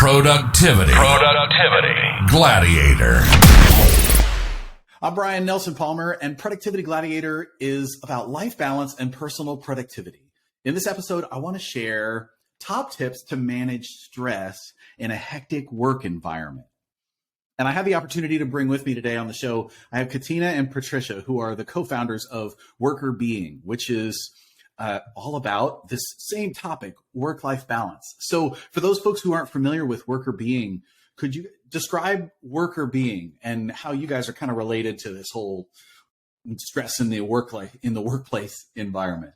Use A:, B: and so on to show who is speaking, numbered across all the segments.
A: Productivity Gladiator.
B: I'm Brian Nelson Palmer, and Productivity Gladiator is about life balance and personal productivity. In this episode, I want to share top tips to manage stress in a hectic work environment. And I have the opportunity to bring with me today on the show, I have Katina and Patricia, who are the co-founders of Workr Beeing, which is all about this same topic, work-life balance. So for those folks who aren't familiar with Workr Beeing, could you describe Workr Beeing and how you guys are kind of related to this whole stress in the workplace environment?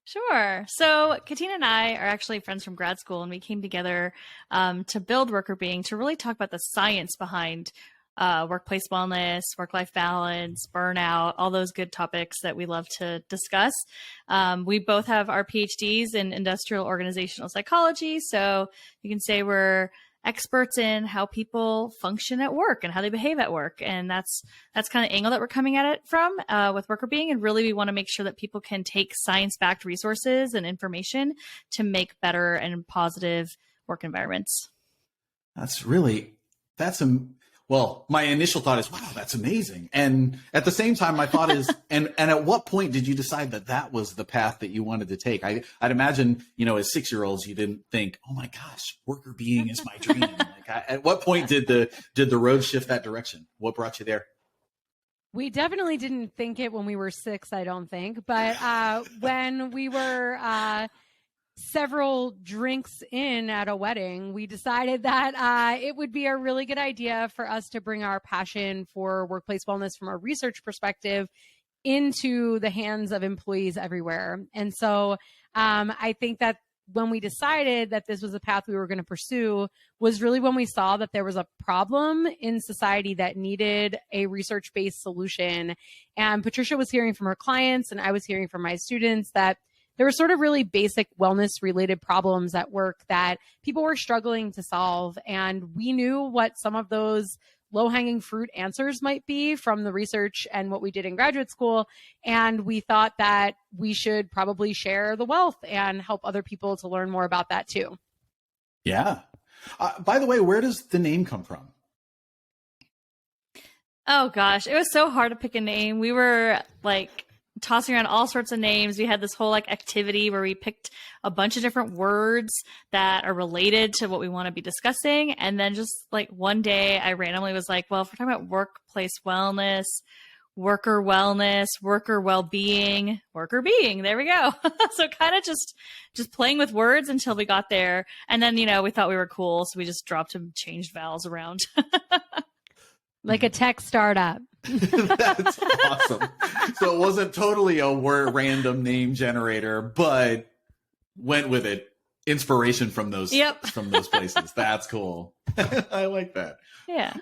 C: Sure. So Katina and I are actually friends from grad school, and we came together to build Workr Beeing to really talk about the science behind workplace wellness, work-life balance, burnout, all those good topics that we love to discuss. We both have our PhDs in industrial organizational psychology, so you can say we're experts in how people function at work and how they behave at work. And that's kind of the angle that we're coming at it from with Workr Beeing. And really, we want to make sure that people can take science-backed resources and information to make better and positive work environments.
B: Well, my initial thought is, wow, that's amazing. And at the same time, my thought is, and at what point did you decide that that was the path that you wanted to take? I'd imagine, as 6-year-olds, you didn't think, oh my gosh, Workr Beeing is my dream. At what point did the road shift that direction? What brought you there?
D: We definitely didn't think it when we were 6, I don't think. But when we were several drinks in at a wedding, we decided that it would be a really good idea for us to bring our passion for workplace wellness from a research perspective into the hands of employees everywhere. And so I think that when we decided that this was a path we were going to pursue was really when we saw that there was a problem in society that needed a research-based solution. And Patricia was hearing from her clients, and I was hearing from my students that there were sort of really basic wellness related problems at work that people were struggling to solve. And we knew what some of those low hanging fruit answers might be from the research and what we did in graduate school. And we thought that we should probably share the wealth and help other people to learn more about that too.
B: Yeah. By the way, where does the name come from?
C: Oh gosh, it was so hard to pick a name. We were tossing around all sorts of names. We had this whole activity where we picked a bunch of different words that are related to what we want to be discussing. And then just one day I randomly was like, well, if we're talking about workplace wellness, worker wellness, worker well-being, Workr Beeing, there we go. So kind of just playing with words until we got there. And then, we thought we were cool. So we just dropped and changed vowels around.
D: Like a tech startup.
B: That's awesome. So it wasn't totally a random name generator, but went with it. Inspiration from those places. That's cool. I like that.
C: Yeah.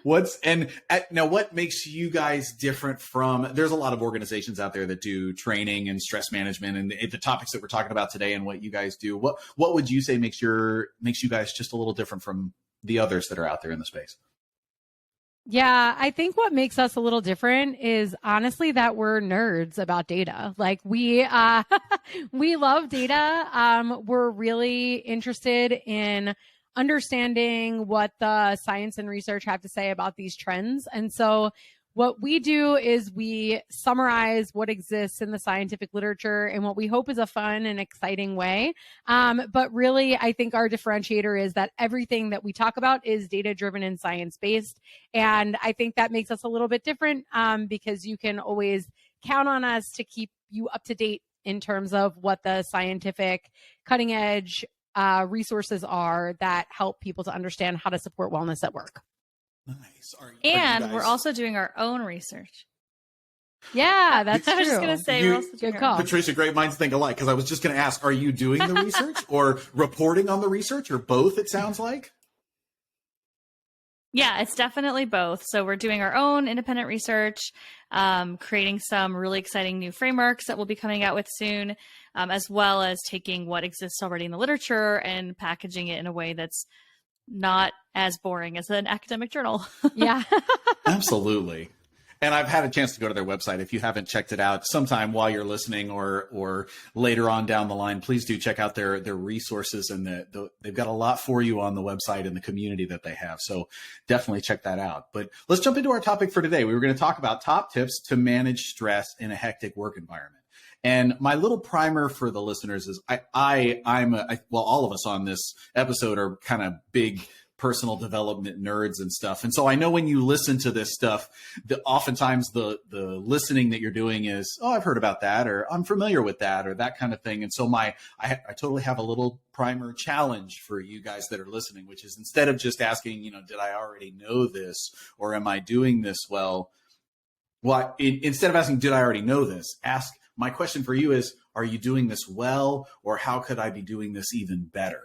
B: Now what makes you guys different from, there's a lot of organizations out there that do training and stress management and the topics that we're talking about today and what you guys do. What would you say makes you guys just a little different from the others that are out there in the space?
D: Yeah, I think what makes us a little different is honestly that we're nerds about data. We love data. We're really interested in understanding what the science and research have to say about these trends. And so what we do is we summarize what exists in the scientific literature in what we hope is a fun and exciting way. But really, I think our differentiator is that everything that we talk about is data-driven and science-based. And I think that makes us a little bit different because you can always count on us to keep you up to date in terms of what the scientific cutting-edge resources are that help people to understand how to support wellness at work.
B: Nice.
C: And we're also doing our own research.
D: Yeah, that's true.
C: I was just going to say, we're also doing
D: good call.
B: Patricia, great minds think alike, because I was just going to ask, are you doing the research or reporting on the research or both, it sounds like?
C: Yeah, it's definitely both. So we're doing our own independent research, creating some really exciting new frameworks that we'll be coming out with soon, as well as taking what exists already in the literature and packaging it in a way that's not as boring as an academic journal.
D: Yeah.
B: Absolutely. And I've had a chance to go to their website. If you haven't checked it out sometime while you're listening or later on down the line, please do check out their resources. And they've got a lot for you on the website and the community that they have. So definitely check that out. But let's jump into our topic for today. We were going to talk about top tips to manage stress in a hectic work environment. And my little primer for the listeners is all of us on this episode are kind of big personal development nerds and stuff. And so I know when you listen to this stuff, oftentimes the listening that you're doing is, oh, I've heard about that, or I'm familiar with that, or that kind of thing. And so I totally have a little primer challenge for you guys that are listening, which is instead of just asking, did I already know this, or am I doing this well? Well, instead of asking, did I already know this, ask, my question for you is, are you doing this well, or how could I be doing this even better?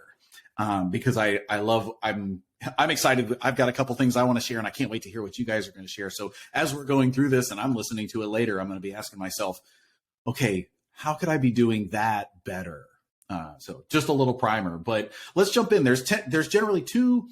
B: Because I'm excited. I've got a couple things I want to share, and I can't wait to hear what you guys are going to share. So as we're going through this and I'm listening to it later, I'm going to be asking myself, okay, how could I be doing that better? So just a little primer, but let's jump in. There's generally two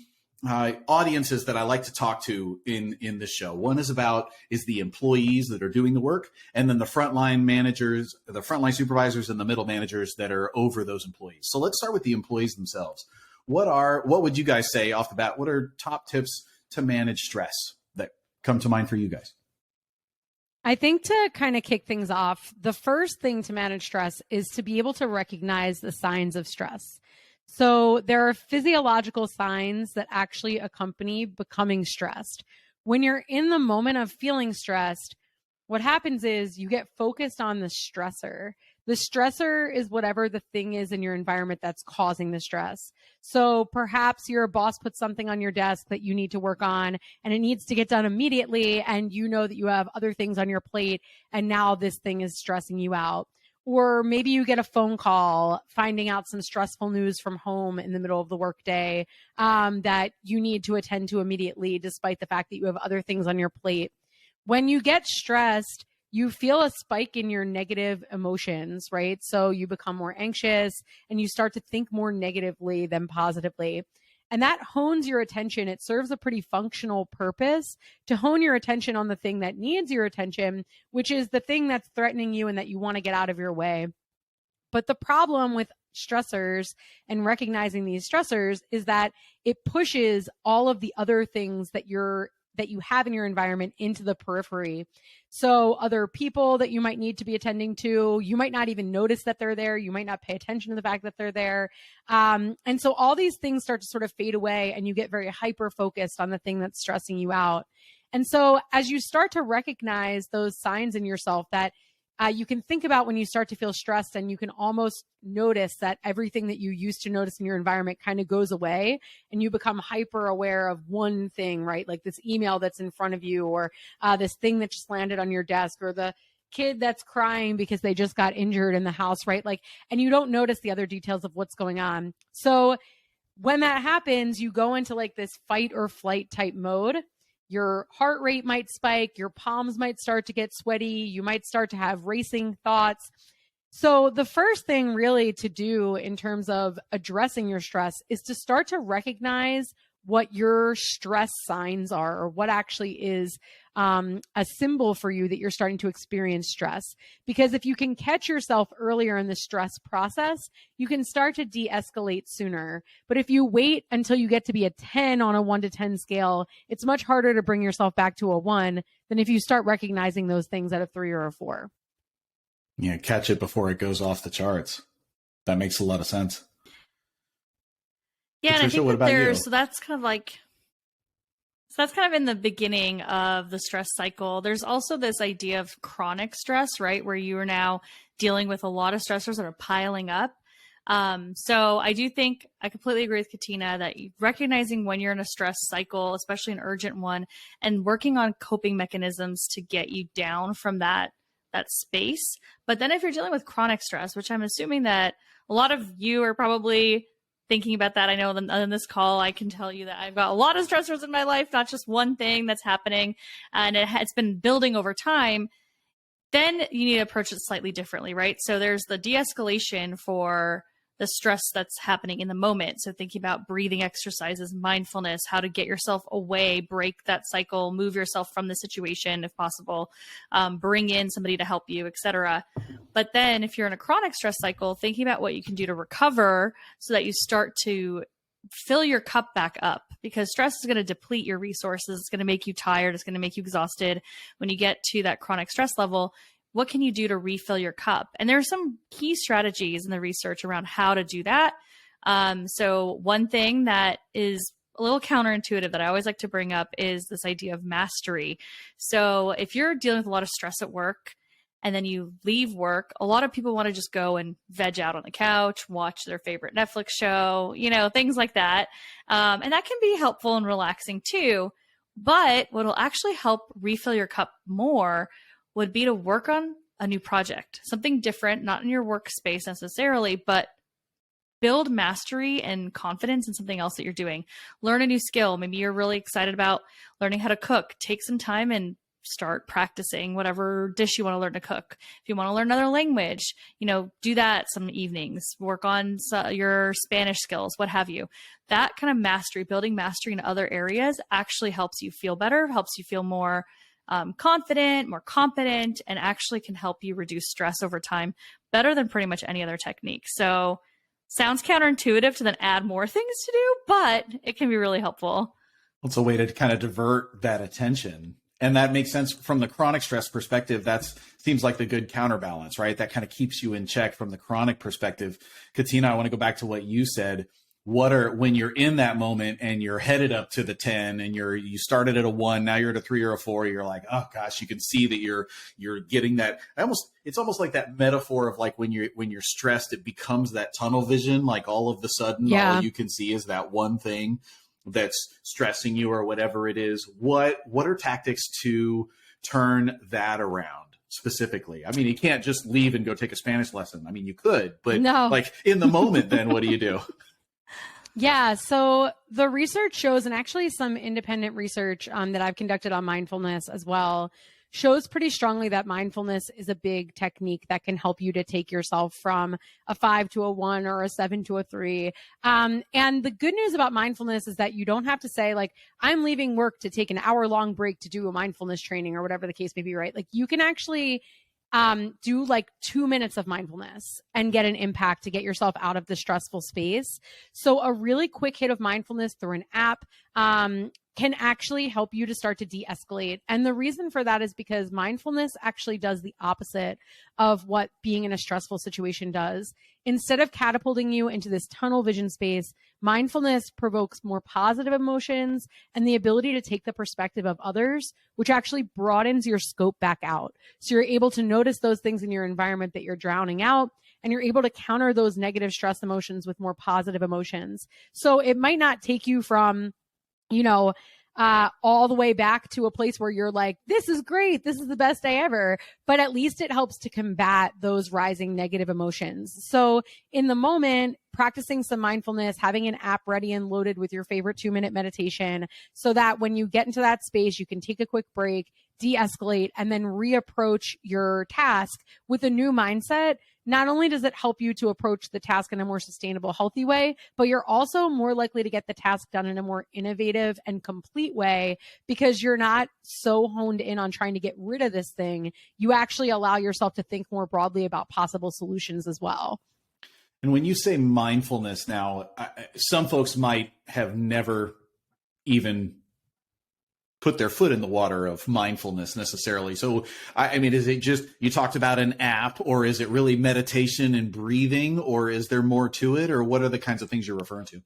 B: audiences that I like to talk to in this show. One is the employees that are doing the work, and then the frontline managers, the frontline supervisors, and the middle managers that are over those employees. So let's start with the employees themselves. What would you guys say off the bat? What are top tips to manage stress that come to mind for you guys?
D: I think to kind of kick things off, the first thing to manage stress is to be able to recognize the signs of stress. So there are physiological signs that actually accompany becoming stressed. When you're in the moment of feeling stressed, what happens is you get focused on the stressor. The stressor is whatever the thing is in your environment that's causing the stress. So perhaps your boss puts something on your desk that you need to work on, and it needs to get done immediately, and you know that you have other things on your plate, and now this thing is stressing you out. Or maybe you get a phone call finding out some stressful news from home in the middle of the workday that you need to attend to immediately, despite the fact that you have other things on your plate. When you get stressed, you feel a spike in your negative emotions, right? So you become more anxious and you start to think more negatively than positively. And that hones your attention. It serves a pretty functional purpose to hone your attention on the thing that needs your attention, which is the thing that's threatening you and that you want to get out of your way. But the problem with stressors and recognizing these stressors is that it pushes all of the other things that you have in your environment into the periphery. So other people that you might need to be attending to, you might not even notice that they're there. You might not pay attention to the fact that they're there. And so all these things start to sort of fade away, and you get very hyper-focused on the thing that's stressing you out. And so as you start to recognize those signs in yourself that you can think about when you start to feel stressed, and you can almost notice that everything that you used to notice in your environment kind of goes away, and you become hyper aware of one thing, right? Like this email that's in front of you, or this thing that just landed on your desk, or the kid that's crying because they just got injured in the house, right? And you don't notice the other details of what's going on. So when that happens, you go into this fight or flight type mode. Your heart rate might spike, your palms might start to get sweaty, you might start to have racing thoughts. So the first thing really to do in terms of addressing your stress is to start to recognize what your stress signs are, or what actually is a symbol for you that you're starting to experience stress. Because if you can catch yourself earlier in the stress process, you can start to de-escalate sooner. But if you wait until you get to be a 10 on a 1 to 10 scale, it's much harder to bring yourself back to a 1 than if you start recognizing those things at a 3 or a 4.
B: Yeah, catch it before it goes off the charts. That makes a lot of sense.
C: Yeah,
B: Patricia,
C: and I think
B: what about you?
C: so that's kind of in the beginning of the stress cycle. There's also this idea of chronic stress, right? Where you are now dealing with a lot of stressors that are piling up. So I do think I completely agree with Katina that recognizing when you're in a stress cycle, especially an urgent one, and working on coping mechanisms to get you down from that space. But then if you're dealing with chronic stress, which I'm assuming that a lot of you are probably thinking about that. I know on this call, I can tell you that I've got a lot of stressors in my life, not just one thing that's happening, and it's been building over time. Then you need to approach it slightly differently, right? So there's the de-escalation for the stress that's happening in the moment. So thinking about breathing exercises, mindfulness, how to get yourself away, break that cycle, move yourself from the situation if possible, bring in somebody to help you, etc. But then if you're in a chronic stress cycle, thinking about what you can do to recover so that you start to fill your cup back up, because stress is going to deplete your resources. It's going to make you tired. It's going to make you exhausted. When you get to that chronic stress level, what can you do to refill your cup? And there are some key strategies in the research around how to do that. So one thing that is a little counterintuitive that I always like to bring up is this idea of mastery. So if you're dealing with a lot of stress at work, and then you leave work, a lot of people want to just go and veg out on the couch, watch their favorite Netflix show, things like that. And that can be helpful and relaxing too. But what will actually help refill your cup more would be to work on a new project, something different, not in your workspace necessarily, but build mastery and confidence in something else that you're doing. Learn a new skill. Maybe you're really excited about learning how to cook. Take some time and start practicing whatever dish you want to learn to cook. If you want to learn another language, do that some evenings, work on your Spanish skills, what have you. That kind of mastery, building mastery in other areas actually helps you feel better, helps you feel more confident, more competent, and actually can help you reduce stress over time better than pretty much any other technique. So sounds counterintuitive to then add more things to do, but it can be really helpful.
B: It's a way to kind of divert that attention. And that makes sense from the chronic stress perspective. That seems like the good counterbalance, right? That kind of keeps you in check from the chronic perspective. Katina, I want to go back to what you said. When you're in that moment and you're headed up to the 10 and you started at a 1, now you're at a 3 or a 4, you're like, oh gosh, you can see that you're getting that. It's almost like that metaphor of like when you're stressed, it becomes that tunnel vision. Like all of a sudden, all you can see is that one thing that's stressing you or whatever it is. What are tactics to turn that around specifically? I mean, you can't just leave and go take a Spanish lesson. I mean, you could, but like in the moment, then what do you do?
D: Yeah. So the research shows, and actually some independent research that I've conducted on mindfulness as well, shows pretty strongly that mindfulness is a big technique that can help you to take yourself from a 5 to a 1 or a 7 to a 3. And the good news about mindfulness is that you don't have to say like, I'm leaving work to take an hour-long break to do a mindfulness training or whatever the case may be, right? Like you can actually do like 2 minutes of mindfulness and get an impact to get yourself out of the stressful space. So a really quick hit of mindfulness through an app can actually help you to start to de-escalate. And the reason for that is because mindfulness actually does the opposite of what being in a stressful situation does. Instead of catapulting you into this tunnel vision space, mindfulness provokes more positive emotions and the ability to take the perspective of others, which actually broadens your scope back out. So you're able to notice those things in your environment that you're drowning out, and you're able to counter those negative stress emotions with more positive emotions. So it might not take you from all the way back to a place where you're like, this is great, this is the best day ever, but at least it helps to combat those rising negative emotions. So in the moment, practicing some mindfulness, having an app ready and loaded with your favorite 2-minute meditation so that when you get into that space, you can take a quick break, de-escalate, and then reapproach your task with a new mindset. Not only does it help you to approach the task in a more sustainable, healthy way, but you're also more likely to get the task done in a more innovative and complete way because you're not so honed in on trying to get rid of this thing. You actually allow yourself to think more broadly about possible solutions as well.
B: And when you say mindfulness now, some folks might have never even put their foot in the water of mindfulness necessarily. So, I mean, is it just, you talked about an app, or is it really meditation and breathing, or is there more to it, or what are the kinds of things you're referring to?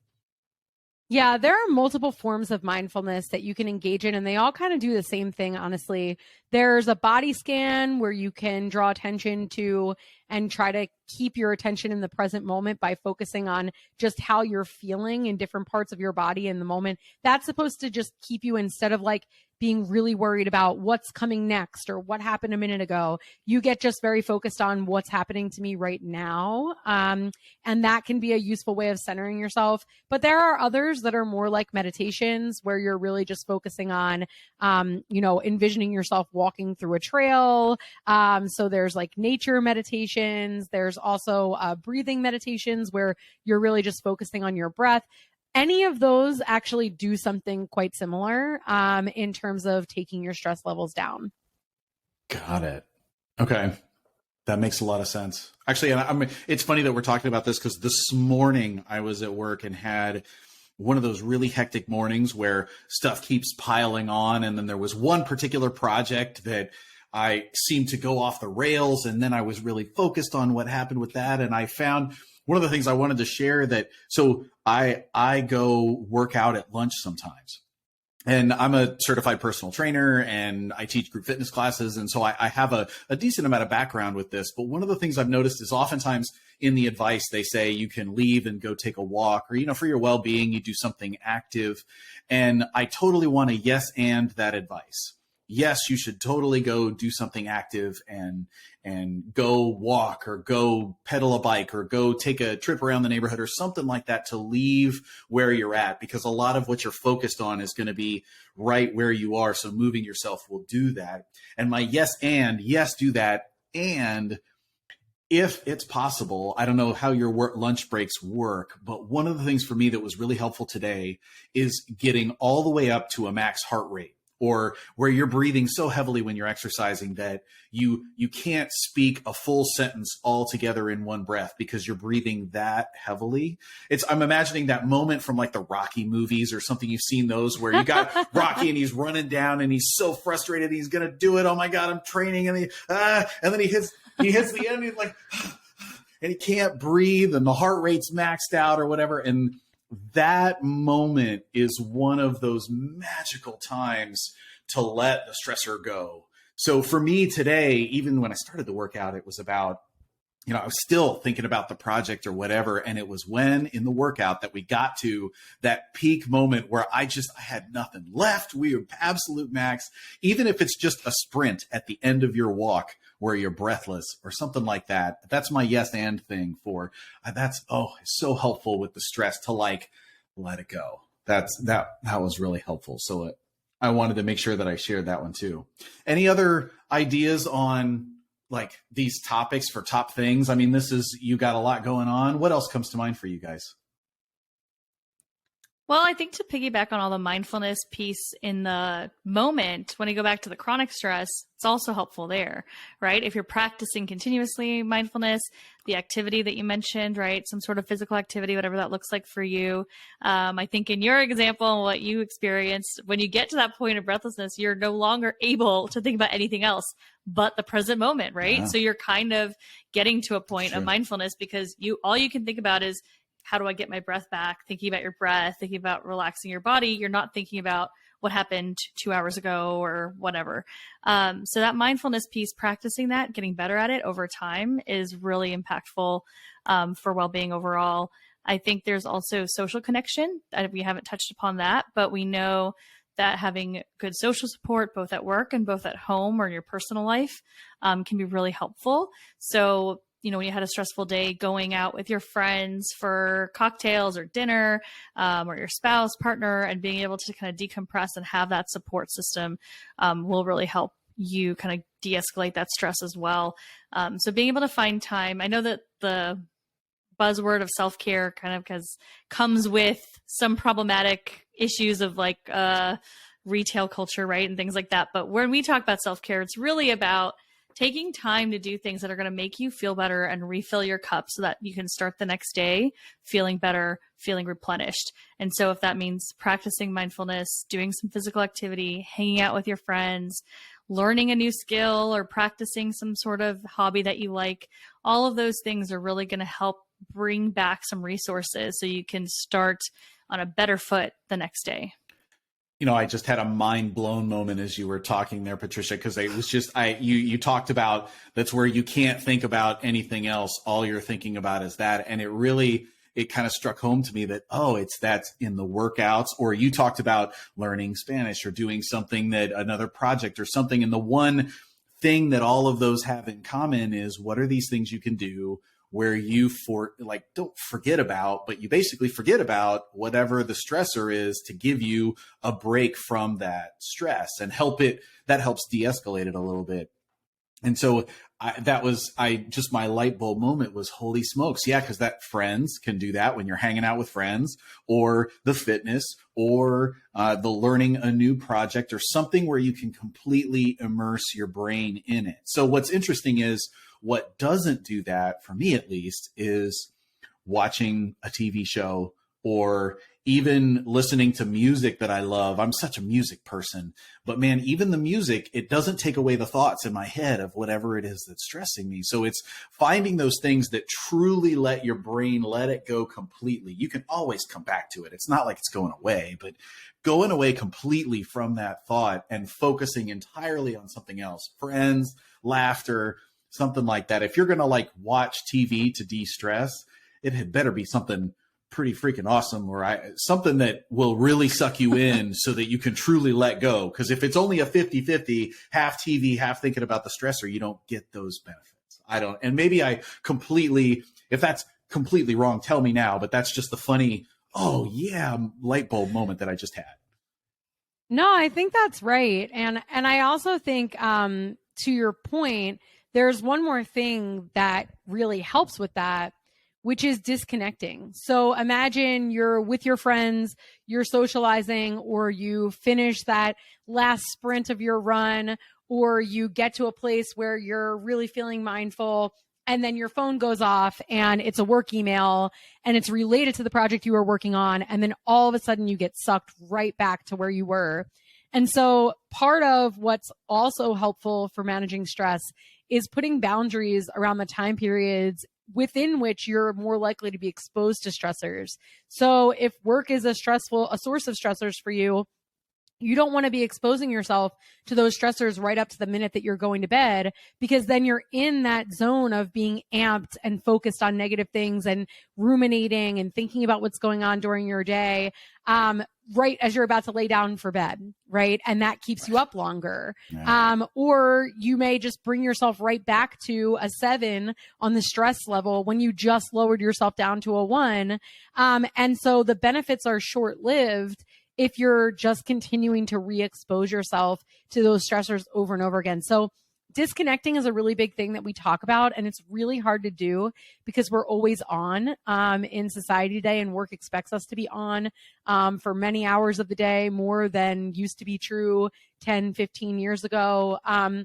D: Yeah, there are multiple forms of mindfulness that you can engage in, and they all kind of do the same thing, honestly. There's a body scan where you can draw attention to and try to keep your attention in the present moment by focusing on just how you're feeling in different parts of your body in the moment. That's supposed to just keep you, instead of like being really worried about what's coming next or what happened a minute ago. You get just very focused on what's happening to me right now. And that can be a useful way of centering yourself. But there are others that are more like meditations where you're really just focusing on, envisioning yourself walking through a trail. So there's like nature meditations. There's also breathing meditations where you're really just focusing on your breath. Any of those actually do something quite similar in terms of taking your stress levels down.
B: Got it. Okay. That makes a lot of sense. Actually, it's funny that we're talking about this because this morning I was at work and had one of those really hectic mornings where stuff keeps piling on. And then there was one particular project that I seemed to go off the rails. And then I was really focused on what happened with that. And I found one of the things I wanted to share so I go work out at lunch sometimes. And I'm a certified personal trainer and I teach group fitness classes. And so I have a decent amount of background with this. But one of the things I've noticed is oftentimes in the advice, they say you can leave and go take a walk or, for your well-being, you do something active. And I totally want to yes and that advice. Yes, you should totally go do something active and go walk or go pedal a bike or go take a trip around the neighborhood or something like that to leave where you're at, because a lot of what you're focused on is going to be right where you are. So moving yourself will do that. And my yes, do that. And if it's possible, I don't know how your lunch breaks work, but one of the things for me that was really helpful today is getting all the way up to a max heart rate, or where you're breathing so heavily when you're exercising that you can't speak a full sentence all together in one breath because you're breathing that heavily. I'm imagining that moment from like the Rocky movies or something. You've seen those where you got Rocky and he's running down and he's so frustrated. He's going to do it. Oh my God, I'm training. And then he hits the end. He's like, and he can't breathe and the heart rate's maxed out or whatever. And that moment is one of those magical times to let the stressor go. So for me today, even when I started the workout, it was about, I was still thinking about the project or whatever. And it was when in the workout that we got to that peak moment where I had nothing left. We were absolute max, even if it's just a sprint at the end of your walk where you're breathless or something like that. That's my yes and thing for it's so helpful with the stress to like let it go. That was really helpful. So I wanted to make sure that I shared that one too. Any other ideas on like these topics for top things? I mean, you got a lot going on. What else comes to mind for you guys?
C: Well, I think to piggyback on all the mindfulness piece in the moment, when you go back to the chronic stress, it's also helpful there, right? If you're practicing continuously mindfulness, the activity that you mentioned, right? Some sort of physical activity, whatever that looks like for you. I think in your example, what you experienced, when you get to that point of breathlessness, you're no longer able to think about anything else but the present moment, right? Yeah. So you're kind of getting to a point of mindfulness because all you can think about is, how do I get my breath back? Thinking about your breath, thinking about relaxing your body. You're not thinking about what happened 2 hours ago or whatever. So that mindfulness piece, practicing that, getting better at it over time is really impactful for well-being overall. I think there's also social connection. We haven't touched upon that, but we know that having good social support, both at work and both at home or in your personal life, can be really helpful. So when you had a stressful day, going out with your friends for cocktails or dinner, or your spouse, partner, and being able to kind of decompress and have that support system will really help you kind of de-escalate that stress as well. So being able to find time, I know that the buzzword of self-care kind of comes with some problematic issues of like retail culture, right? And things like that. But when we talk about self-care, it's really about taking time to do things that are going to make you feel better and refill your cup so that you can start the next day feeling better, feeling replenished. And so if that means practicing mindfulness, doing some physical activity, hanging out with your friends, learning a new skill or practicing some sort of hobby that you like, all of those things are really going to help bring back some resources so you can start on a better foot the next day.
B: I just had a mind blown moment as you were talking there, Patricia, because it was just, you talked about that's where you can't think about anything else. All you're thinking about is that. And it really it kind of struck home to me that, oh, that's in the workouts, or you talked about learning Spanish or doing something, that another project or something. And the one thing that all of those have in common is, what are these things you can do where you don't forget about, but you basically forget about whatever the stressor is, to give you a break from that stress and that helps de-escalate it a little bit. And so my light bulb moment was, holy smokes. Yeah. Cause that friends can do that when you're hanging out with friends, or the fitness, or the learning a new project, or something where you can completely immerse your brain in it. So what's interesting is, what doesn't do that, for me at least, is watching a TV show, or even listening to music that I love. I'm such a music person, but man, even the music, it doesn't take away the thoughts in my head of whatever it is that's stressing me. So it's finding those things that truly let your brain let it go completely. You can always come back to it. It's not like it's going away, but going away completely from that thought and focusing entirely on something else, friends, laughter, something like that. If you're going to watch TV to de-stress, it had better be something pretty freaking awesome, or something that will really suck you in so that you can truly let go. Because if it's only a 50-50, half TV, half thinking about the stressor, you don't get those benefits. And maybe if that's completely wrong, tell me now, but that's just the funny, oh yeah, light bulb moment that I just had.
D: No, I think that's right. And I also think, to your point, there's one more thing that really helps with that, which is disconnecting. So imagine you're with your friends, you're socializing, or you finish that last sprint of your run, or you get to a place where you're really feeling mindful, and then your phone goes off and it's a work email and it's related to the project you were working on. And then all of a sudden you get sucked right back to where you were. And so part of what's also helpful for managing stress is putting boundaries around the time periods within which you're more likely to be exposed to stressors. So if work is a source of stressors for you, you don't want to be exposing yourself to those stressors right up to the minute that you're going to bed, because then you're in that zone of being amped and focused on negative things and ruminating and thinking about what's going on during your day, right as you're about to lay down for bed, right? And that keeps you up longer. Yeah. Or you may just bring yourself right back to a 7 on the stress level when you just lowered yourself down to a 1. And so the benefits are short-lived if you're just continuing to re-expose yourself to those stressors over and over again. So disconnecting is a really big thing that we talk about, and it's really hard to do because we're always on in society today, and work expects us to be on for many hours of the day, more than used to be true 10, 15 years ago. And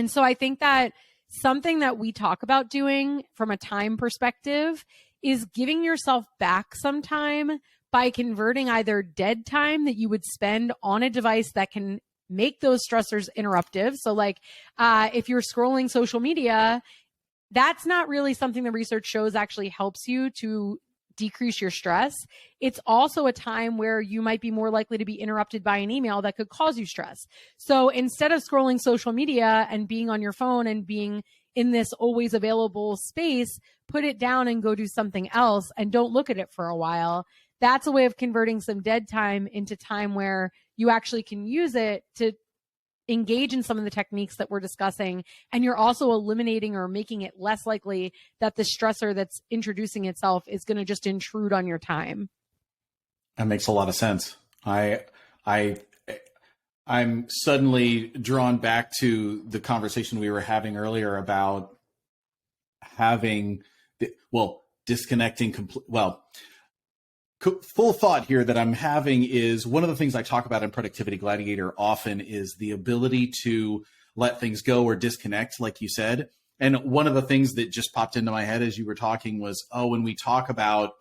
D: so I think that something that we talk about doing from a time perspective is giving yourself back some time by converting either dead time that you would spend on a device that can make those stressors interruptive. So if you're scrolling social media, that's not really something the research shows actually helps you to decrease your stress. It's also a time where you might be more likely to be interrupted by an email that could cause you stress. So instead of scrolling social media and being on your phone and being in this always available space, put it down and go do something else and don't look at it for a while. That's a way of converting some dead time into time where you actually can use it to engage in some of the techniques that we're discussing. And you're also eliminating or making it less likely that the stressor that's introducing itself is going to just intrude on your time.
B: That makes a lot of sense. I'm suddenly drawn back to the conversation we were having earlier about disconnecting. Full thought here that I'm having is, one of the things I talk about in Productivity Gladiator often is the ability to let things go or disconnect, like you said. And one of the things that just popped into my head as you were talking was, when we talk about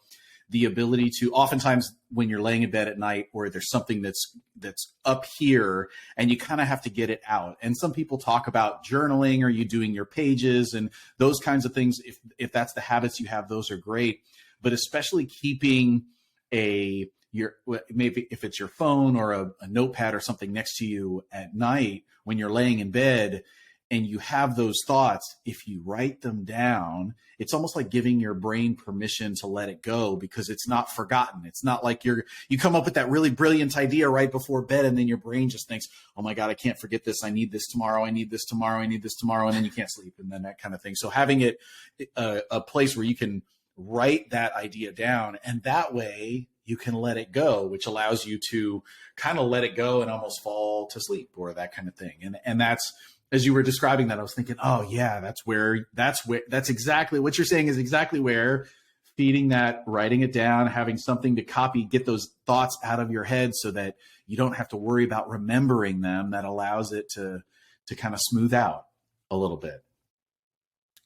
B: the ability to, oftentimes when you're laying in bed at night, or there's something that's up here and you kind of have to get it out. And some people talk about journaling, or you doing your pages and those kinds of things. If that's the habits you have, those are great. But especially keeping maybe if it's your phone or a notepad or something next to you at night when you're laying in bed, and you have those thoughts, if you write them down, it's almost like giving your brain permission to let it go, because it's not forgotten. It's not like you come up with that really brilliant idea right before bed, and then your brain just thinks, oh my God, I can't forget this. I need this tomorrow. I need this tomorrow. I need this tomorrow. And then you can't sleep, and then that kind of thing. So having it a place where you can write that idea down, and that way you can let it go, which allows you to kind of let it go and almost fall to sleep or that kind of thing. And that's, as you were describing that, I was thinking, oh yeah, that's exactly what you're saying, is exactly where feeding that, writing it down, having something to copy, get those thoughts out of your head so that you don't have to worry about remembering them. That allows it to kind of smooth out a little bit.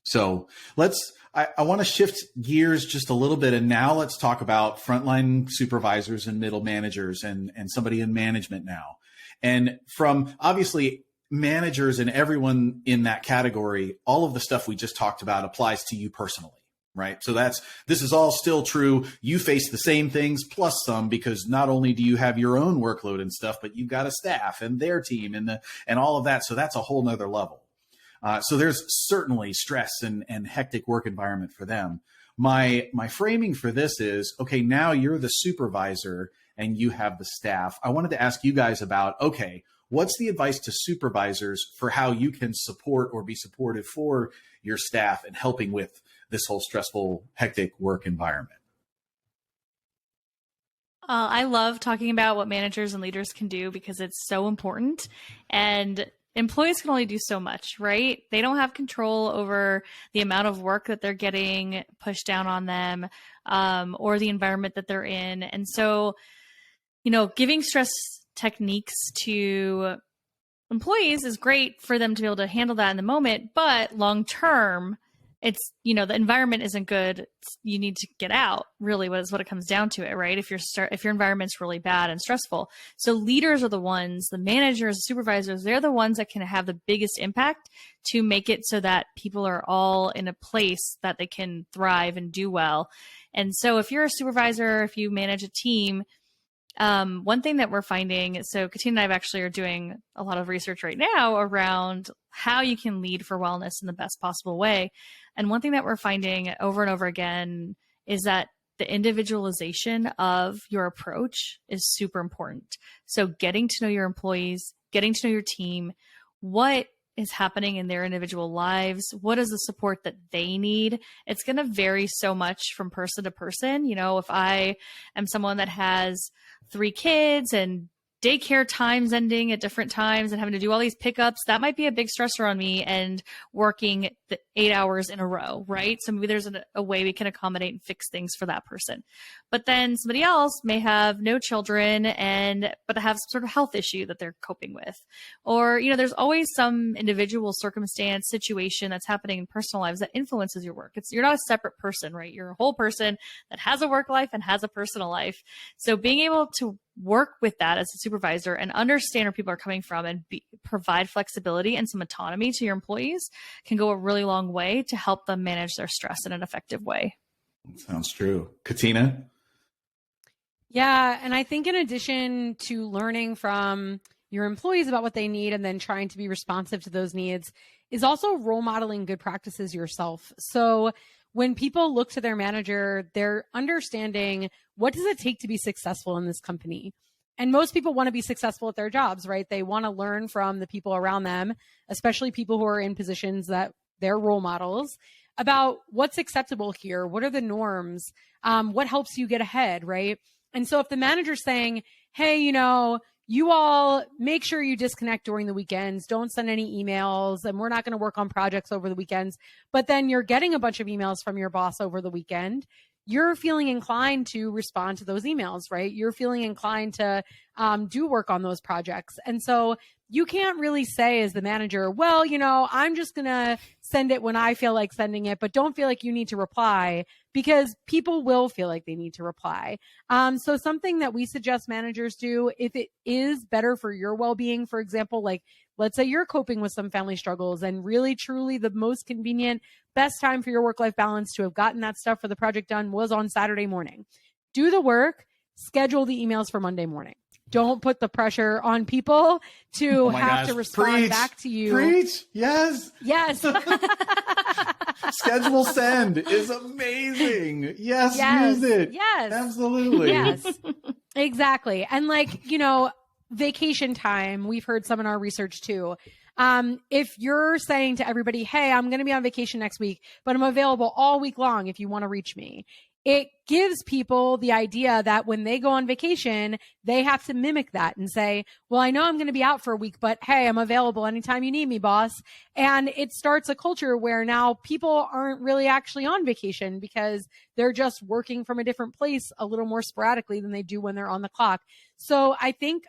B: So I want to shift gears just a little bit. And now let's talk about frontline supervisors and middle managers and somebody in management now. And from obviously managers and everyone in that category, all of the stuff we just talked about applies to you personally, right? So this is all still true. You face the same things plus some, because not only do you have your own workload and stuff, but you've got a staff and their team and all of that. So that's a whole nother level. So there's certainly stress and hectic work environment for them. My framing for this is, okay, now you're the supervisor and you have the staff. I wanted to ask you guys about, okay, what's the advice to supervisors for how you can support or be supportive for your staff and helping with this whole stressful, hectic work environment?
C: I love talking about what managers and leaders can do because it's so important. And employees can only do so much, right? They don't have control over the amount of work that they're getting pushed down on them, or the environment that they're in. And so, giving stress techniques to employees is great for them to be able to handle that in the moment, but long term, it's, the environment isn't good. You need to get out, really, what it comes down to it, right? If your environment's really bad and stressful. So leaders are the ones, the managers, the supervisors, they're the ones that can have the biggest impact to make it so that people are all in a place that they can thrive and do well. And so if you're a supervisor, if you manage a team, one thing that we're finding, so Katina and I actually are doing a lot of research right now around how you can lead for wellness in the best possible way. And one thing that we're finding over and over again is that the individualization of your approach is super important. So getting to know your employees, getting to know your team, what is happening in their individual lives, what is the support that they need. It's going to vary so much from person to person. If I am someone that has 3 kids and daycare times ending at different times and having to do all these pickups, that might be a big stressor on me, and working the 8 hours in a row, right? So maybe there's a way we can accommodate and fix things for that person. But then somebody else may have no children but have some sort of health issue that they're coping with. Or, there's always some individual circumstance, situation that's happening in personal lives that influences your work. You're not a separate person, right? You're a whole person that has a work life and has a personal life. So being able to work with that as a supervisor and understand where people are coming from and provide flexibility and some autonomy to your employees can go a really long way to help them manage their stress in an effective way.
B: That sounds true. Katina?
D: Yeah. And I think in addition to learning from your employees about what they need and then trying to be responsive to those needs is also role modeling good practices yourself. So when people look to their manager, they're understanding, what does it take to be successful in this company? And most people want to be successful at their jobs, right? They want to learn from the people around them, especially people who are in positions that they're role models, about what's acceptable here. What are the norms? What helps you get ahead, right? And so if the manager's saying, hey, you all make sure you disconnect during the weekends, don't send any emails, and we're not going to work on projects over the weekends, but then you're getting a bunch of emails from your boss over the weekend, you're feeling inclined to respond to those emails, right? You're feeling inclined to do work on those projects. And so you can't really say as the manager, well, I'm just going to send it when I feel like sending it, but don't feel like you need to reply, because people will feel like they need to reply. So something that we suggest managers do, if it is better for your well-being, for example, like let's say you're coping with some family struggles and really truly the most convenient, best time for your work-life balance to have gotten that stuff for the project done was on Saturday morning. Do the work, schedule the emails for Monday morning. don't put the pressure on people to have to respond
B: Preach.
D: back to you.
B: Preach. Yes.
D: Yes.
B: Schedule send is amazing. Yes,
D: Yes.
B: use it.
D: Yes.
B: Absolutely.
D: Yes, exactly. And like, vacation time, we've heard some in our research too. If you're saying to everybody, hey, I'm going to be on vacation next week, but I'm available all week long if you want to reach me, it gives people the idea that when they go on vacation, they have to mimic that and say, well, I know I'm going to be out for a week, but hey, I'm available anytime you need me, boss. And it starts a culture where now people aren't really actually on vacation because they're just working from a different place a little more sporadically than they do when they're on the clock. So I think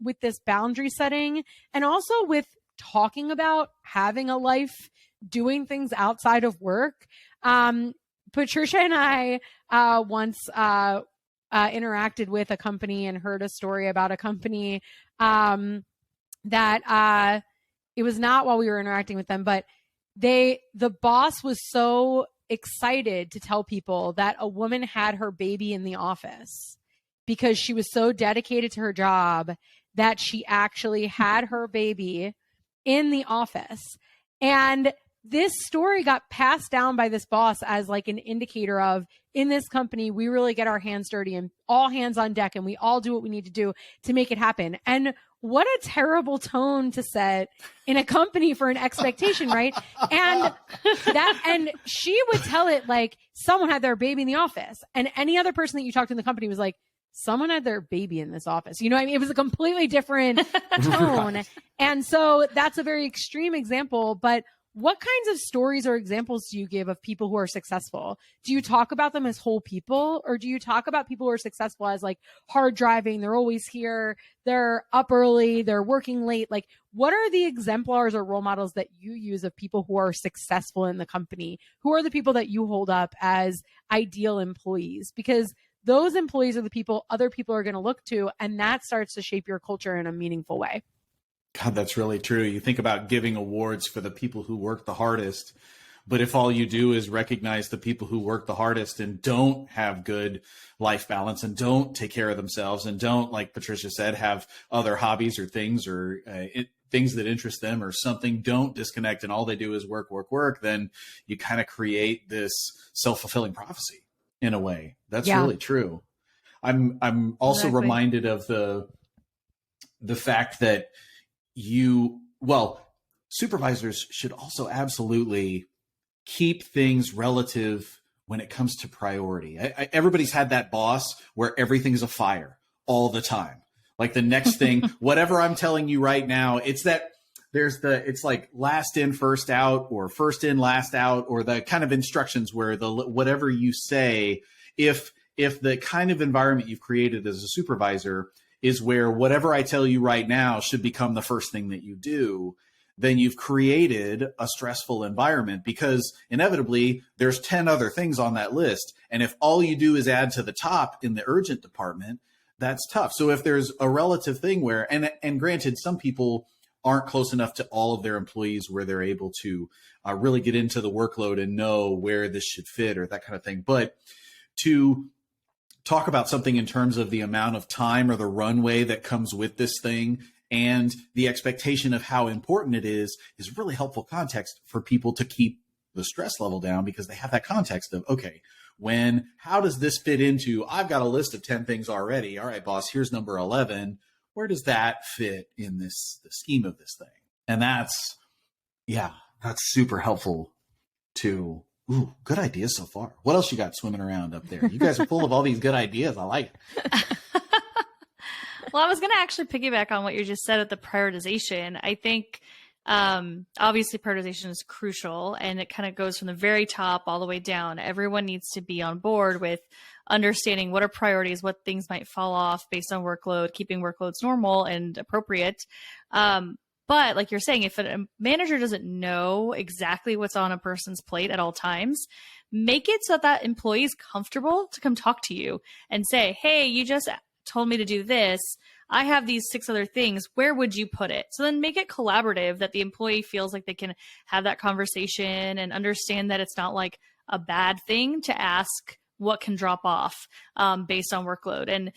D: with this boundary setting and also with talking about having a life, doing things outside of work, Patricia and I once interacted with a company and heard a story about a company that it was not while we were interacting with them, but the boss was so excited to tell people that a woman had her baby in the office because she was so dedicated to her job that she actually had her baby in the office. And this story got passed down by this boss as like an indicator of, in this company, we really get our hands dirty and all hands on deck and we all do what we need to do to make it happen. And what a terrible tone to set in a company for an expectation, right? And she would tell it like someone had their baby in the office, and any other person that you talked to in the company was like, someone had their baby in this office. You know what I mean? It was a completely different tone.
B: Right.
D: And so that's a very extreme example, but what kinds of stories or examples do you give of people who are successful? Do you talk about them as whole people, or do you talk about people who are successful as like hard driving, they're always here, they're up early, they're working late? Like, what are the exemplars or role models that you use of people who are successful in the company? Who are the people that you hold up as ideal employees? Because those employees are the people other people are going to look to, and that starts to shape your culture in a meaningful way.
B: God, that's really true. You think about giving awards for the people who work the hardest, but if all you do is recognize the people who work the hardest and don't have good life balance and don't take care of themselves and don't, like Patricia said, have other hobbies or things or things that interest them or something, don't disconnect and all they do is work, work, work, then you kind of create this self-fulfilling prophecy in a way. That's really true. I'm also reminded of the fact that supervisors should also absolutely keep things relative when it comes to priority. Everybody's had that boss where everything's a fire all the time. Like the next thing, whatever I'm telling you right now, it's like last in, first out, or first in, last out, or the kind of instructions where whatever you say, if the kind of environment you've created as a supervisor is where whatever I tell you right now should become the first thing that you do, then you've created a stressful environment because inevitably there's 10 other things on that list. And if all you do is add to the top in the urgent department, that's tough. So if there's a relative thing where, and granted, some people aren't close enough to all of their employees where they're able to really get into the workload and know where this should fit or that kind of thing. But to talk about something in terms of the amount of time or the runway that comes with this thing and the expectation of how important it is really helpful context for people to keep the stress level down because they have that context of, okay, how does this fit into, I've got a list of 10 things already. All right, boss, here's number 11. Where does that fit in the scheme of this thing? And that's super helpful to, ooh, good ideas so far. What else you got swimming around up there? You guys are full of all these good ideas. I like it.
C: Well, I was going to actually piggyback on what you just said with the prioritization. I think obviously prioritization is crucial, and it kind of goes from the very top all the way down. Everyone needs to be on board with understanding what are priorities, what things might fall off based on workload, keeping workloads normal and appropriate. But like you're saying, if a manager doesn't know exactly what's on a person's plate at all times, make it so that employee is comfortable to come talk to you and say, hey, you just told me to do this. I have these 6 other things. Where would you put it? So then make it collaborative, that the employee feels like they can have that conversation and understand that it's not like a bad thing to ask what can drop off based on workload. And,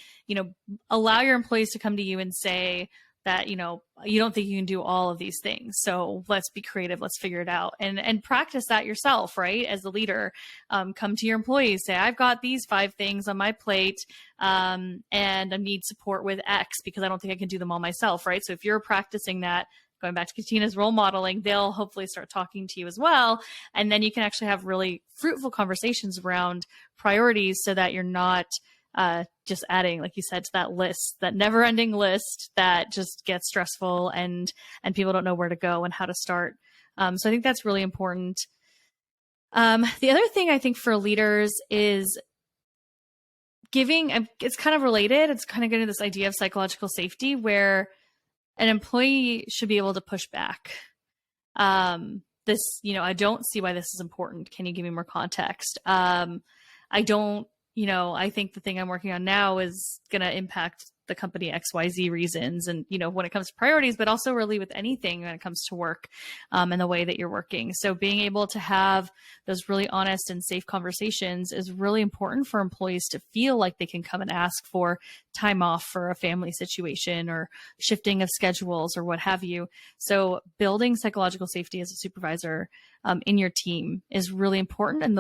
C: allow your employees to come to you and say that, you don't think you can do all of these things. So let's be creative. Let's figure it out and practice that yourself, right? As the leader, come to your employees, say, I've got these 5 things on my plate and I need support with X because I don't think I can do them all myself, right? So if you're practicing that, going back to Katina's role modeling, they'll hopefully start talking to you as well. And then you can actually have really fruitful conversations around priorities so that you're not just adding, like you said, to that list, that never ending list that just gets stressful and people don't know where to go and how to start. So I think that's really important. The other thing I think for leaders is giving, it's kind of related. It's kind of getting to this idea of psychological safety where an employee should be able to push back. This, I don't see why this is important. Can you give me more context? I don't, I think the thing I'm working on now is going to impact the company XYZ reasons. And, when it comes to priorities, but also really with anything when it comes to work and the way that you're working. So being able to have those really honest and safe conversations is really important for employees to feel like they can come and ask for time off for a family situation or shifting of schedules or what have you. So building psychological safety as a supervisor in your team is really important. And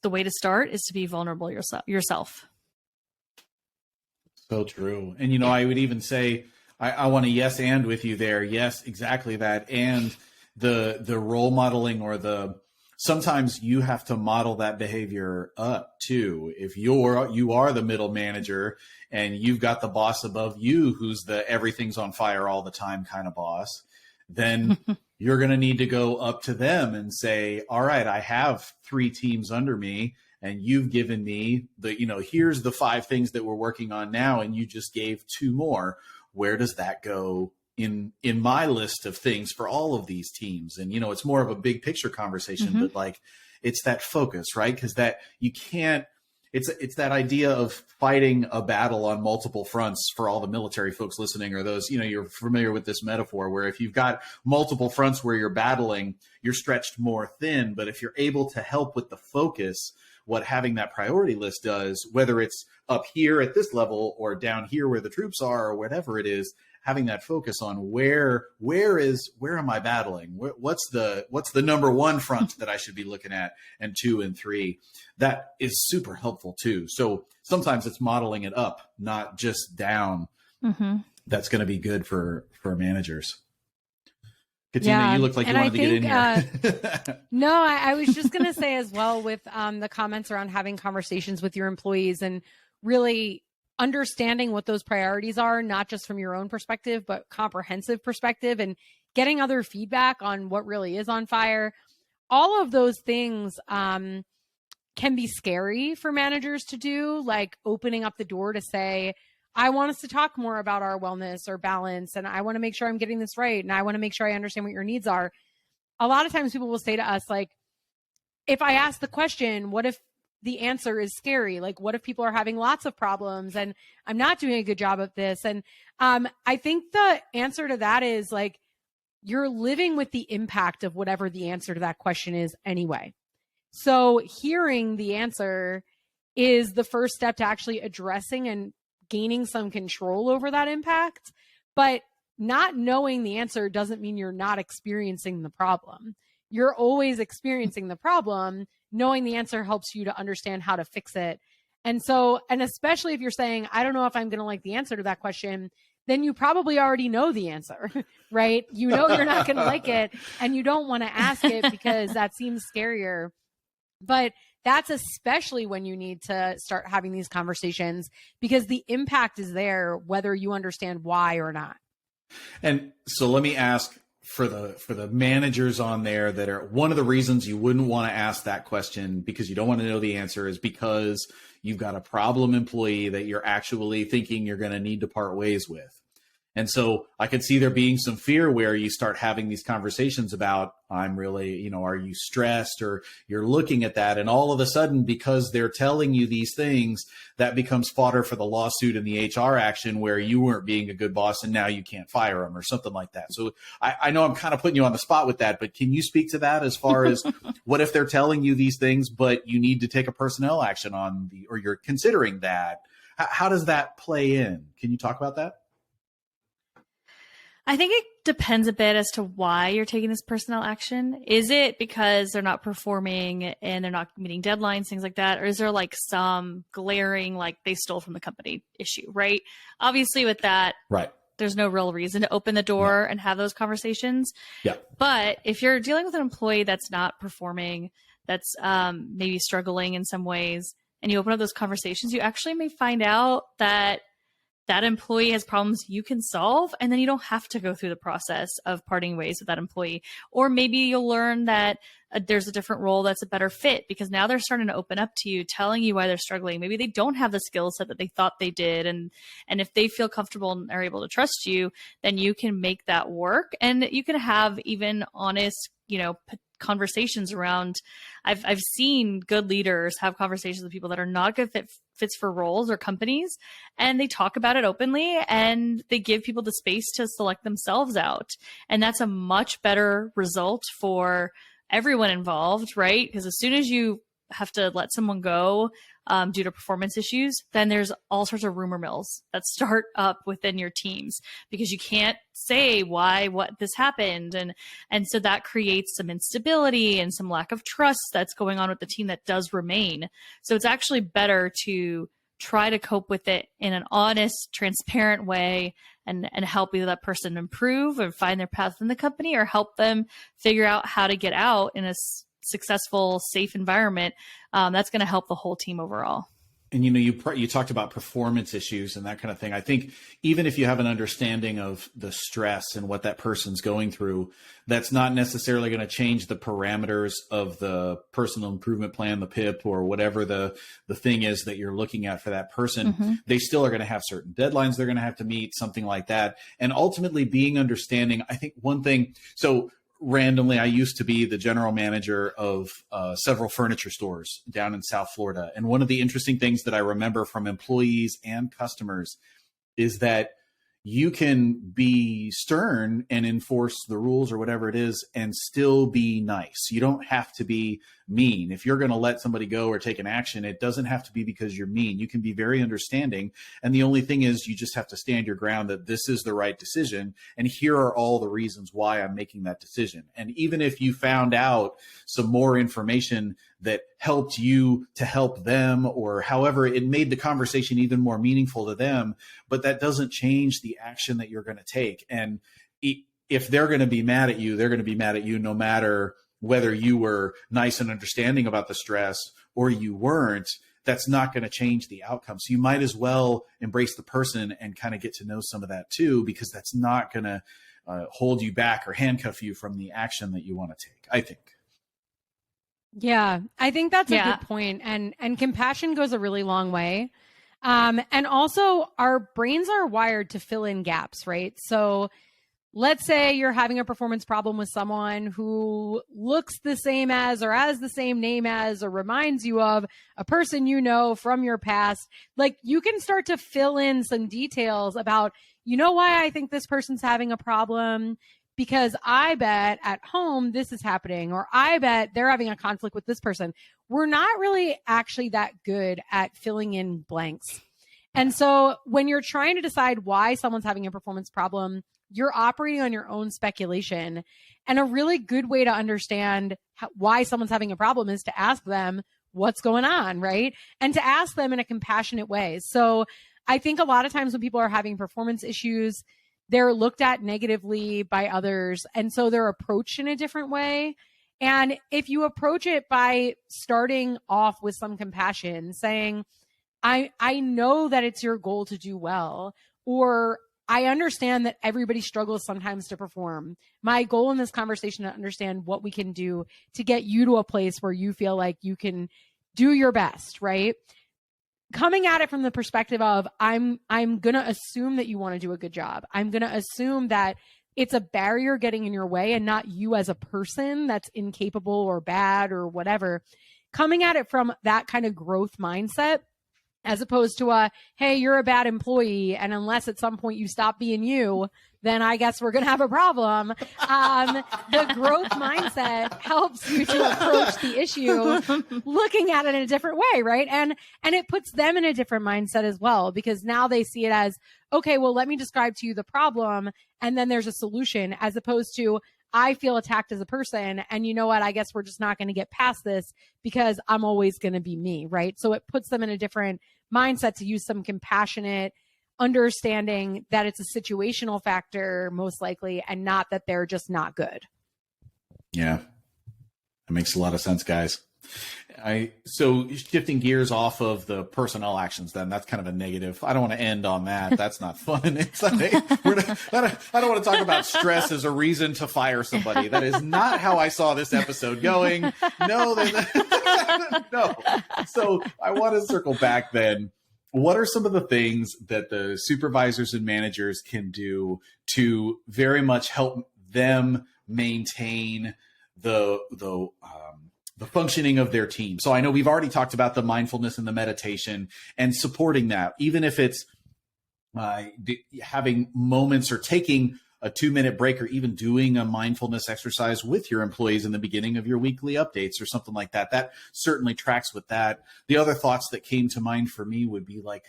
C: the way to start is to be vulnerable yourself.
B: So true. And, I would even say, I want to yes and with you there. Yes, exactly that. And the role modeling or sometimes you have to model that behavior up too. If you are the middle manager and you've got the boss above you, who's the everything's on fire all the time kind of boss, then you're going to need to go up to them and say, all right, I have 3 teams under me. And you've given me here's the 5 things that we're working on now. And you just gave 2 more. Where does that go in my list of things for all of these teams? And, it's more of a big picture conversation, but it's that focus, right? Because that you can't, it's that idea of fighting a battle on multiple fronts for all the military folks listening, or those, you're familiar with this metaphor where if you've got multiple fronts where you're battling, you're stretched more thin. But if you're able to help with the focus, what having that priority list does, whether it's up here at this level or down here where the troops are or whatever it is, having that focus on where am I battling? What's the number 1 front that I should be looking at, and 2 and 3, that is super helpful too. So sometimes it's modeling it up, not just down. That's going to be good for managers. Katina, you look like you wanted to get in here.
D: No, I was just going to say as well with the comments around having conversations with your employees and really understanding what those priorities are, not just from your own perspective, but comprehensive perspective, and getting other feedback on what really is on fire. All of those things can be scary for managers to do, like opening up the door to say, I want us to talk more about our wellness or balance, and I want to make sure I'm getting this right, and I want to make sure I understand what your needs are. A lot of times people will say to us, like, if I ask the question, what if the answer is scary? Like, what if people are having lots of problems and I'm not doing a good job of this? And I think the answer to that is, like, you're living with the impact of whatever the answer to that question is anyway. So hearing the answer is the first step to actually addressing and gaining some control over that impact. But not knowing the answer doesn't mean you're not experiencing the problem. You're always experiencing the problem. Knowing the answer helps you to understand how to fix it. And especially if you're saying, I don't know if I'm going to like the answer to that question, then you probably already know the answer, right? You know you're not going to like it, and you don't want to ask it because that seems scarier. But that's especially when you need to start having these conversations, because the impact is there whether you understand why or not.
B: And so let me ask for the managers on there that are, one of the reasons you wouldn't want to ask that question because you don't want to know the answer is because you've got a problem employee that you're actually thinking you're going to need to part ways with. And so I could see there being some fear where you start having these conversations about, I'm really, are you stressed, or you're looking at that. And all of a sudden, because they're telling you these things, that becomes fodder for the lawsuit and the HR action where you weren't being a good boss and now you can't fire them or something like that. So I know I'm kind of putting you on the spot with that, but can you speak to that as far as what if they're telling you these things, but you need to take a personnel action or you're considering that? How does that play in? Can you talk about that?
C: I think it depends a bit as to why you're taking this personnel action. Is it because they're not performing and they're not meeting deadlines, things like that? Or is there like some glaring, like they stole from the company issue, right? Obviously with that,
B: right,
C: there's no real reason to open the door and have those conversations.
B: Yeah.
C: But if you're dealing with an employee that's not performing, that's maybe struggling in some ways, and you open up those conversations, you actually may find out that that employee has problems you can solve, and then you don't have to go through the process of parting ways with that employee. Or maybe you'll learn that there's a different role that's a better fit, because now they're starting to open up to you, telling you why they're struggling. Maybe they don't have the skill set that they thought they did. And if they feel comfortable and are able to trust you, then you can make that work. And you can have even honest, conversations around. I've seen good leaders have conversations with people that are not good fits for roles or companies, and they talk about it openly, and they give people the space to select themselves out. And that's a much better result for everyone involved, right? Because as soon as you have to let someone go due to performance issues, then there's all sorts of rumor mills that start up within your teams, because you can't say what this happened. And so that creates some instability and some lack of trust that's going on with the team that does remain. So it's actually better to try to cope with it in an honest, transparent way, and help either that person improve and find their path in the company, or help them figure out how to get out in a successful, safe environment. That's going to help the whole team overall.
B: And you talked about performance issues and that kind of thing. I think even if you have an understanding of the stress and what that person's going through, that's not necessarily going to change the parameters of the personal improvement plan, the PIP, or whatever the thing is that you're looking at for that person. Mm-hmm. They still are going to have certain deadlines they're going to have to meet, something like that. And ultimately being understanding, I think one thing, so randomly, I used to be the general manager of several furniture stores down in South Florida. And one of the interesting things that I remember from employees and customers is that you can be stern and enforce the rules or whatever it is and still be nice. You don't have to be mean. If you're going to let somebody go or take an action, it doesn't have to be because you're mean. You can be very understanding. And the only thing is you just have to stand your ground that this is the right decision. And here are all the reasons why I'm making that decision. And even if you found out some more information that helped you to help them, or however it made the conversation even more meaningful to them, but that doesn't change the action that you're going to take. And if they're going to be mad at you, they're going to be mad at you no matter whether you were nice and understanding about the stress or you weren't. That's not going to change the outcome. So you might as well embrace the person and kind of get to know some of that too, because that's not going to hold you back or handcuff you from the action that you want to take, I think.
D: Yeah, I think that's a good point. And compassion goes a really long way. And also our brains are wired to fill in gaps, right? So let's say you're having a performance problem with someone who looks the same as, or has the same name as, or reminds you of a person you know from your past. Like, you can start to fill in some details about, why I think this person's having a problem, because I bet at home this is happening, or I bet they're having a conflict with this person. We're not really actually that good at filling in blanks. And so when you're trying to decide why someone's having a performance problem, you're operating on your own speculation. And a really good way to understand why someone's having a problem is to ask them what's going on, right? And to ask them in a compassionate way. So I think a lot of times when people are having performance issues, they're looked at negatively by others. And so they're approached in a different way. And if you approach it by starting off with some compassion, saying, I know that it's your goal to do well, or I understand that everybody struggles sometimes to perform. My goal in this conversation is to understand what we can do to get you to a place where you feel like you can do your best, right? coming at it from the perspective of I'm going to assume that you want to do a good job. I'm going to assume that it's a barrier getting in your way and not you as a person that's incapable or bad or whatever. Coming at it from that kind of growth mindset, as opposed to hey, you're a bad employee, and unless at some point you stop being you, then I guess we're going to have a problem. The growth mindset helps you to approach the issue looking at it in a different way, right? And it puts them in a different mindset as well, because now they see it as, okay, well, let me describe to you the problem, and then there's a solution, as opposed to, I feel attacked as a person, and you know what? I guess we're just not going to get past this because I'm always going to be me, right? So it puts them in a different mindset to use some compassionate understanding that it's a situational factor, most likely, and not that they're just not good.
B: Yeah, that makes a lot of sense, guys. So shifting gears off of the personnel actions, then that's kind of a negative. I don't want to end on that. That's not fun. It's like, I don't want to talk about stress as a reason to fire somebody. That is not how I saw this episode going. No, no. So I want to circle back then. What are some of the things that the supervisors and managers can do to very much help them maintain the functioning of their team? So I know we've already talked about the mindfulness and the meditation and supporting that, even if it's having moments or taking a 2-minute break or even doing a mindfulness exercise with your employees in the beginning of your weekly updates or something like that. That certainly tracks with that. The other thoughts that came to mind for me would be like,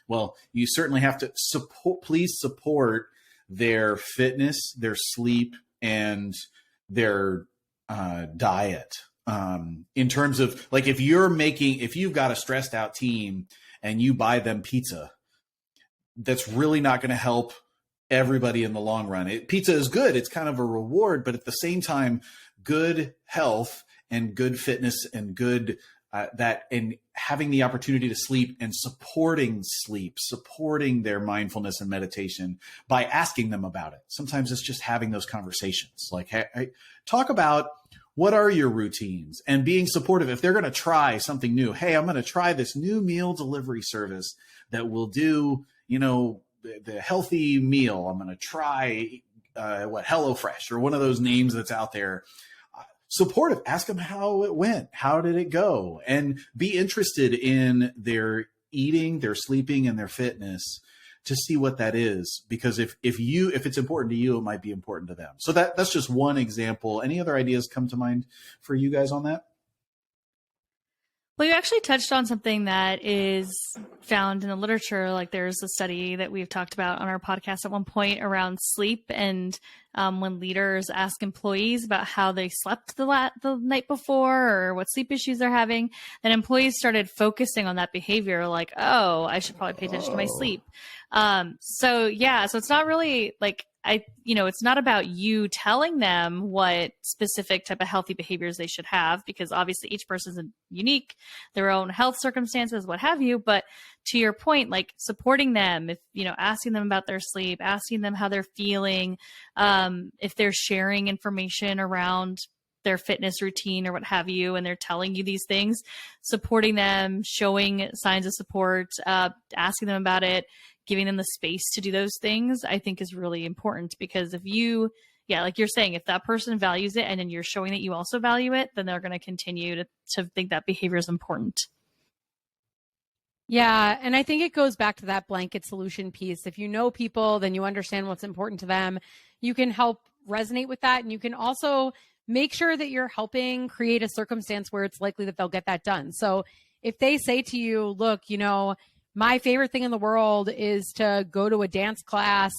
B: well, you certainly have to please support their fitness, their sleep, and their diet. In terms of like, if you've got a stressed out team and you buy them pizza, that's really not going to help everybody in the long run. Pizza is good. It's kind of a reward, but at the same time, good health and good fitness and good and having the opportunity to sleep and supporting sleep, supporting their mindfulness and meditation by asking them about it. Sometimes it's just having those conversations like, hey, talk about what are your routines, and being supportive. If they're going to try something new, hey, I'm going to try this new meal delivery service that will do, the healthy meal. I'm going to try HelloFresh or one of those names that's out there. Supportive, ask them how it went. How did it go? And be interested in their eating, their sleeping, and their fitness to see what that is. Because if it's important to you, it might be important to them. So that's just one example. Any other ideas come to mind for you guys on that?
C: Well, you actually touched on something that is found in the literature. Like there's a study that we've talked about on our podcast at one point around sleep, and when leaders ask employees about how they slept the night before or what sleep issues they're having, then employees started focusing on that behavior. Like, oh, I should probably pay attention to my sleep. So it's not really like it's not about you telling them what specific type of healthy behaviors they should have, because obviously each person is unique, their own health circumstances, what have you. But to your point, like supporting them, if, asking them about their sleep, asking them how they're feeling, if they're sharing information around their fitness routine or what have you, and they're telling you these things, supporting them, showing signs of support, asking them about it, giving them the space to do those things, I think is really important. Because if you, like you're saying, if that person values it and then you're showing that you also value it, then they're going to continue to think that behavior is important.
D: Yeah. And I think it goes back to that blanket solution piece. If you know people, then you understand what's important to them. You can help resonate with that. And you can also make sure that you're helping create a circumstance where it's likely that they'll get that done. So if they say to you, look, my favorite thing in the world is to go to a dance class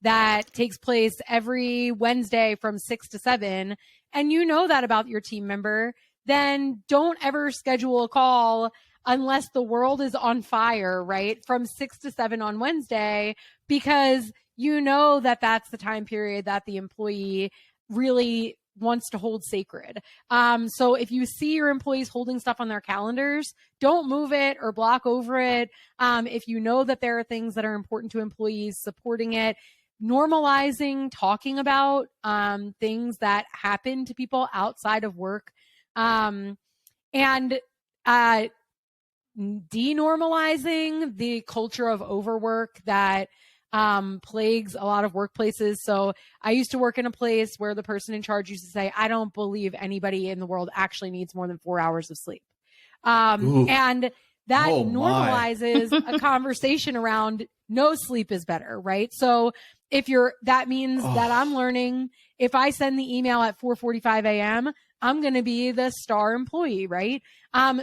D: that takes place every Wednesday from 6 to 7, and you know that about your team member, then don't ever schedule a call unless the world is on fire, right? From 6 to 7 on Wednesday, because you know that that's the time period that the employee really wants to hold sacred. So if you see your employees holding stuff on their calendars, don't move it or block over it. If you know that there are things that are important to employees, supporting it, normalizing, talking about things that happen to people outside of work. And denormalizing the culture of overwork that plagues a lot of workplaces. So I used to work in a place where the person in charge used to say, I don't believe anybody in the world actually needs more than 4 hours of sleep. And that normalizes a conversation around no sleep is better, right? So that means that I'm learning, if I send the email at 4:45 a.m., I'm going to be the star employee, right?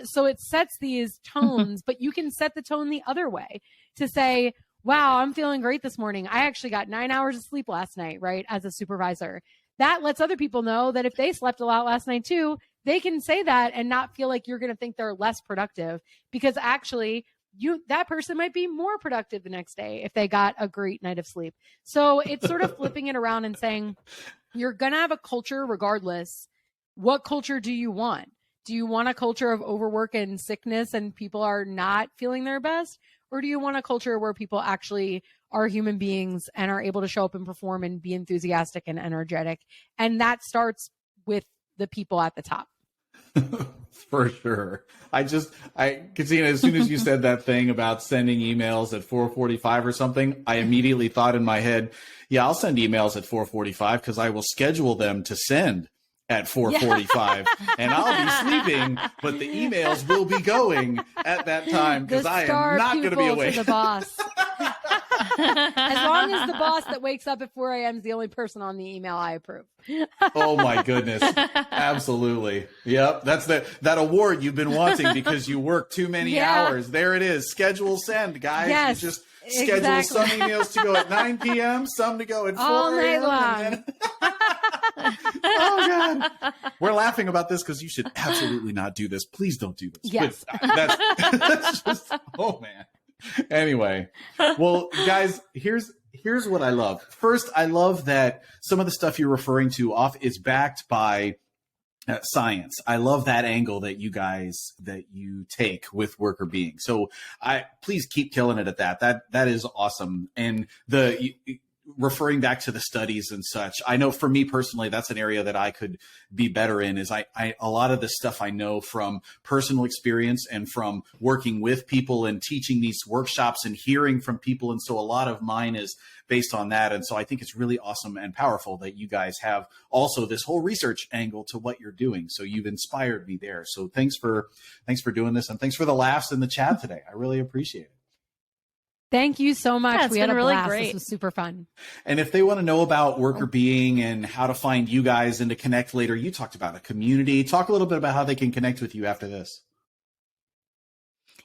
D: So it sets these tones, but you can set the tone the other way to say, wow, I'm feeling great this morning. I actually got 9 hours of sleep last night, right? As a supervisor. That lets other people know that if they slept a lot last night too, they can say that and not feel like you're going to think they're less productive, because actually that person might be more productive the next day if they got a great night of sleep. So it's sort of flipping it around and saying, you're going to have a culture regardless. What culture do you want? Do you want a culture of overwork and sickness and people are not feeling their best? Or do you want a culture where people actually are human beings and are able to show up and perform and be enthusiastic and energetic? And that starts with the people at the top.
B: For sure. Katina, as soon as you said that thing about sending emails at 4:45 or something, I immediately thought in my head, yeah, I'll send emails at 4:45 because I will schedule them to send at 4:45 and I'll be sleeping, but the emails will be going at that time because I am not going to be awake.
D: To the boss. As long as the boss that wakes up at 4 a.m. is the only person on the email, I approve.
B: Oh my goodness. Absolutely. Yep. That's that award you've been wanting because you work too many hours. There it is. Schedule send, guys.
D: Yes,
B: you just schedule some emails to go at 9 p.m., some to go at 4
D: all night
B: a.m.
D: long.
B: Oh God. We're laughing about this because you should absolutely not do this. Please don't do this.
D: Yes.
B: That's just, oh man. Anyway, well, guys, here's what I love. First, I love that some of the stuff you're referring to is backed by science. I love that angle that you take with Workr Beeing. So please keep killing it at that. That is awesome. And referring back to the studies and such, I know for me personally, that's an area that I could be better in. Is a lot of this stuff I know from personal experience and from working with people and teaching these workshops and hearing from people. And so a lot of mine is based on that. And so I think it's really awesome and powerful that you guys have also this whole research angle to what you're doing. So you've inspired me there. So thanks for doing this, and thanks for the laughs in the chat today. I really appreciate it.
D: Thank you so much.
C: Yeah,
D: we had a
C: really
D: blast.
C: great.
D: This was super fun.
B: And if they want to know about Workr Beeing and how to find you guys and to connect later, you talked about a community. Talk a little bit about how they can connect with you after this.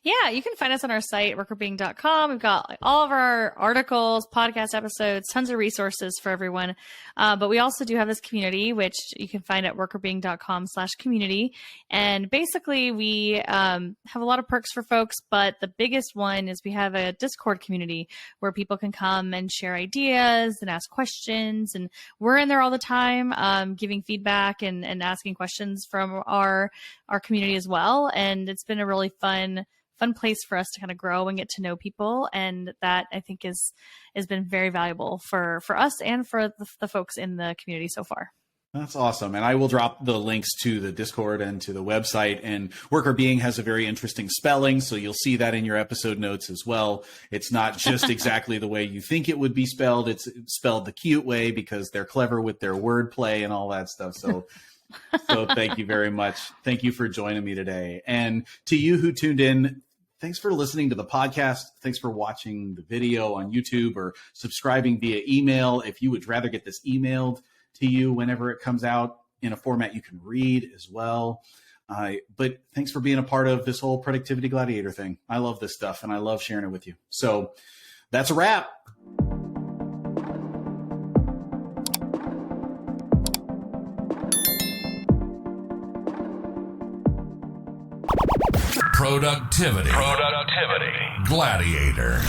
C: Yeah, you can find us on our site, workrbeeing.com. We've got all of our articles, podcast episodes, tons of resources for everyone. But we also do have this community, which you can find at workrbeeing.com/community. And basically, we have a lot of perks for folks, but the biggest one is we have a Discord community where people can come and share ideas and ask questions. And we're in there all the time, giving feedback and asking questions from our community as well. And it's been a really fun place for us to kind of grow and get to know people. And that I think has been very valuable for us and for the folks in the community so far.
B: That's awesome. And I will drop the links to the Discord and to the website. And Workr Beeing has a very interesting spelling, so you'll see that in your episode notes as well. It's not just exactly the way you think it would be spelled. It's spelled the cute way because they're clever with their wordplay and all that stuff. So thank you very much. Thank you for joining me today. And to you who tuned in, thanks for listening to the podcast. Thanks for watching the video on YouTube or subscribing via email. If you would rather get this emailed to you whenever it comes out in a format you can read as well. But thanks for being a part of this whole Productivity Gladiator thing. I love this stuff and I love sharing it with you. So that's a wrap.
A: Productivity Gladiator.